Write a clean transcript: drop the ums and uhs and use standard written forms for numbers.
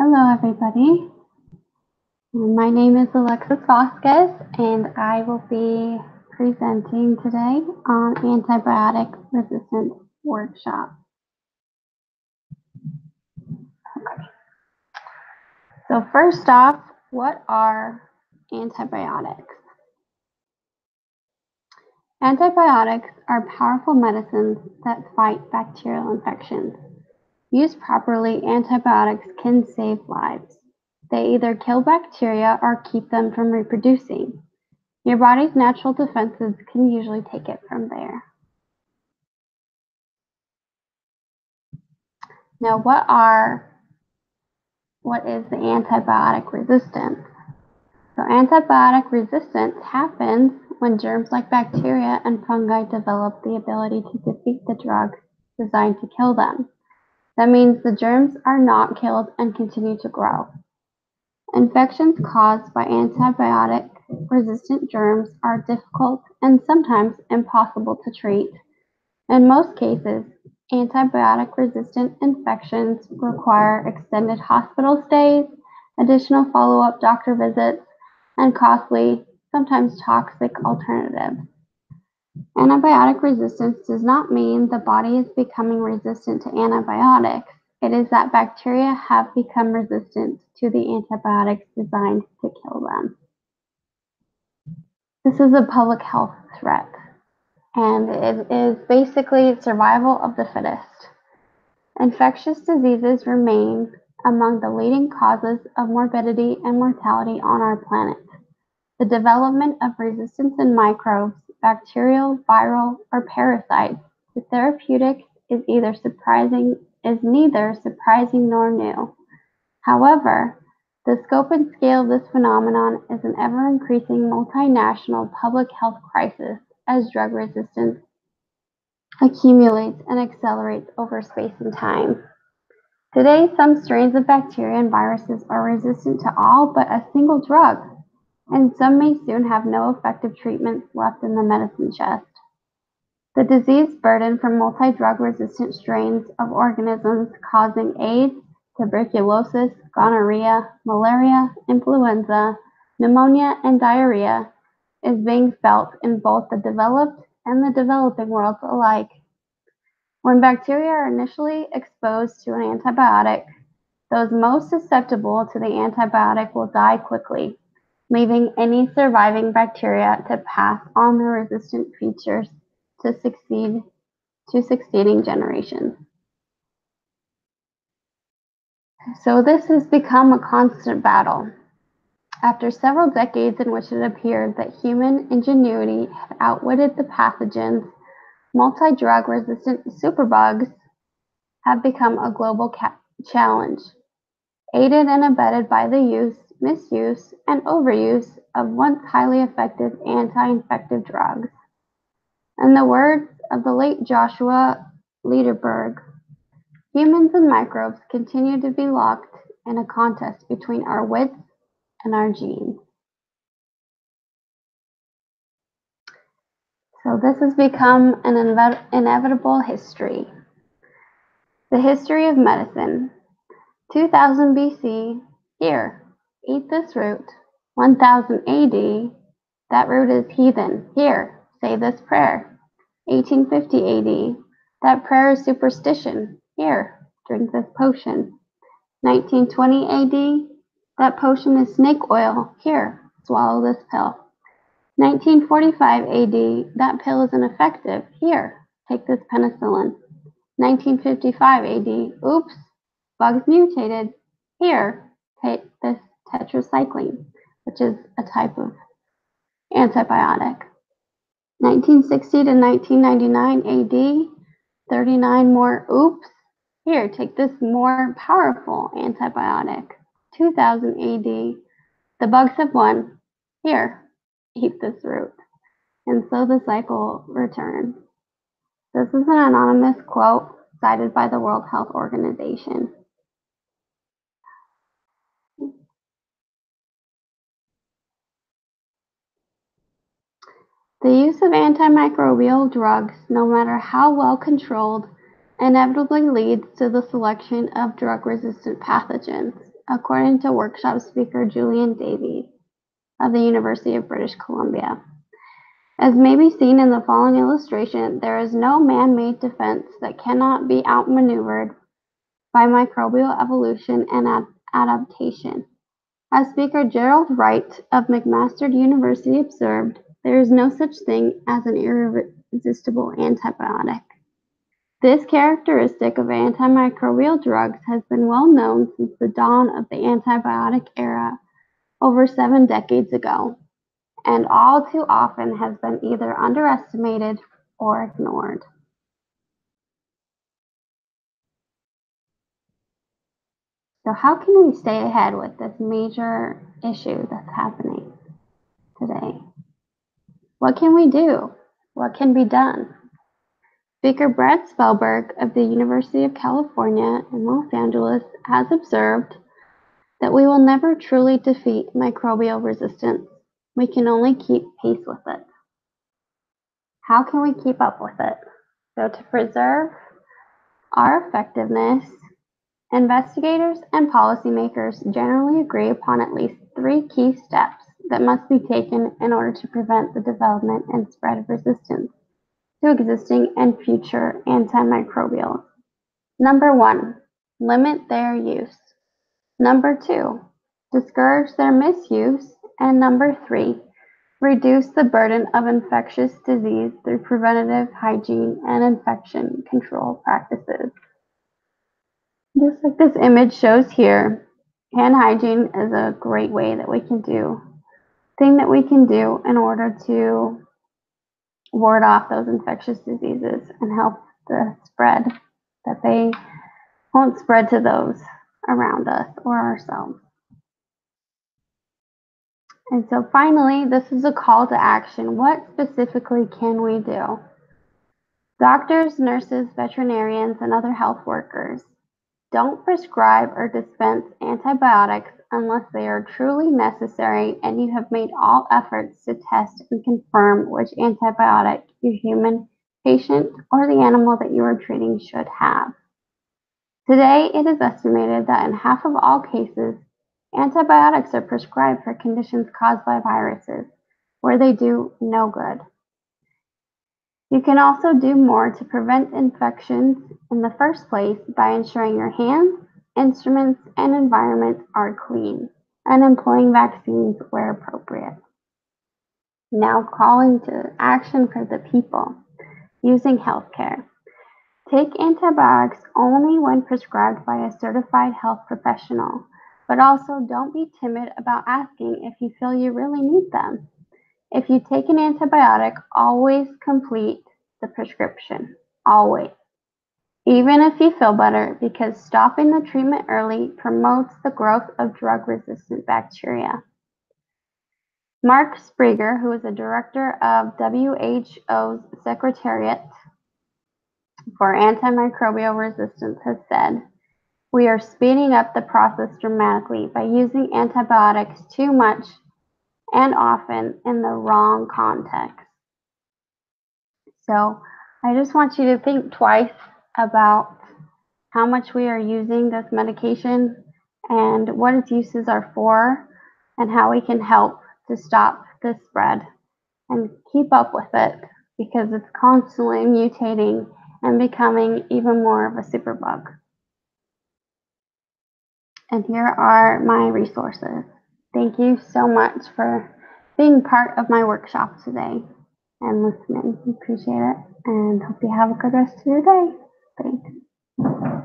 Hello, everybody. My name is Alexis Vasquez, and I will be presenting today on antibiotic resistance workshop. Okay. So first off, what are antibiotics? Antibiotics are powerful medicines that fight bacterial infections. Used properly, antibiotics can save lives. They either kill bacteria or keep them from reproducing. Your body's natural defenses can usually take it from there. Now, what is the antibiotic resistance? So antibiotic resistance happens when germs like bacteria and fungi develop the ability to defeat the drug designed to kill them. That means the germs are not killed and continue to grow. Infections caused by antibiotic-resistant germs are difficult and sometimes impossible to treat. In most cases, antibiotic-resistant infections require extended hospital stays, additional follow-up doctor visits, and costly, sometimes toxic alternatives. Antibiotic resistance does not mean the body is becoming resistant to antibiotics. It is that bacteria have become resistant to the antibiotics designed to kill them. This is a public health threat, and it is basically survival of the fittest. Infectious diseases remain among the leading causes of morbidity and mortality on our planet. The development of resistance in microbes, bacterial, viral, or parasites to therapeutics is neither surprising nor new. However, the scope and scale of this phenomenon is an ever-increasing multinational public health crisis as drug resistance accumulates and accelerates over space and time. Today, some strains of bacteria and viruses are resistant to all but a single drug, and some may soon have no effective treatments left in the medicine chest. The disease burden from multi-drug resistant strains of organisms causing AIDS, tuberculosis, gonorrhea, malaria, influenza, pneumonia, and diarrhea is being felt in both the developed and the developing worlds alike. When bacteria are initially exposed to an antibiotic, those most susceptible to the antibiotic will die quickly, leaving any surviving bacteria to pass on the resistant features to succeeding generations. So this has become a constant battle. After several decades in which it appeared that human ingenuity had outwitted the pathogens, multi-drug resistant superbugs have become a global challenge, aided and abetted by the use, misuse, and overuse of once highly effective anti-infective drugs. In the words of the late Joshua Lederberg, humans and microbes continue to be locked in a contest between our wits and our genes. So this has become an inevitable history. The history of medicine. 2000 BC, here, eat this root. 1000 AD, that root is heathen. Here, say this prayer. 1850 AD, that prayer is superstition. Here, drink this potion. 1920 AD, that potion is snake oil. Here, swallow this pill. 1945 AD, that pill is ineffective. Here, take this penicillin. 1955 AD, oops, bugs mutated. Here, take this tetracycline, which is a type of antibiotic. 1960 to 1999 AD, 39 more oops. Here, take this more powerful antibiotic. 2000 AD, the bugs have won. Here, eat this root. And so the cycle returns. This is an anonymous quote cited by the World Health Organization. The use of antimicrobial drugs, no matter how well controlled, inevitably leads to the selection of drug-resistant pathogens. according to workshop speaker Julian Davies of the University of British Columbia. As may be seen in the following illustration, there is no man-made defense that cannot be outmaneuvered by microbial evolution and adaptation. As Speaker Gerald Wright of McMaster University observed, there is no such thing as an irresistible antibiotic. This characteristic of antimicrobial drugs has been well known since the dawn of the antibiotic era over 7 decades ago, and all too often has been either underestimated or ignored. So how can we stay ahead with this major issue that's happening today? What can we do? What can be done? Speaker Brett Spellberg of the University of California in Los Angeles has observed that we will never truly defeat microbial resistance. We can only keep pace with it. How can we keep up with it? So to preserve our effectiveness, investigators and policymakers generally agree upon at least 3 key steps that must be taken in order to prevent the development and spread of resistance to existing and future antimicrobials. Number 1, limit their use. Number 2, discourage their misuse. And number 3, reduce the burden of infectious disease through preventative hygiene and infection control practices. Just like this image shows here, hand hygiene is a great way that we can do in order to ward off those infectious diseases and help the spread, that they won't spread to those around us or ourselves. And so finally, this is a call to action. What specifically can we do? Doctors, nurses, veterinarians, and other health workers, don't prescribe or dispense antibiotics unless they are truly necessary and you have made all efforts to test and confirm which antibiotic your human patient or the animal that you are treating should have. Today, it is estimated that in half of all cases, antibiotics are prescribed for conditions caused by viruses, where they do no good. You can also do more to prevent infections in the first place by ensuring your hands, instruments, and environment are clean, and employing vaccines where appropriate. Now calling to action for the people using healthcare. Take antibiotics only when prescribed by a certified health professional, but also don't be timid about asking if you feel you really need them. If you take an antibiotic, always complete the prescription, always. Even if you feel better, because stopping the treatment early promotes the growth of drug-resistant bacteria. Mark Springer, who is the director of WHO's Secretariat for Antimicrobial Resistance, has said, "We are speeding up the process dramatically by using antibiotics too much and often in the wrong context." So I just want you to think twice about how much we are using this medication and what its uses are for and how we can help to stop this spread and keep up with it, because it's constantly mutating and becoming even more of a superbug. And here are my resources. Thank you so much for being part of my workshop today and listening. Appreciate it, and hope you have a good rest of your day. Thanks.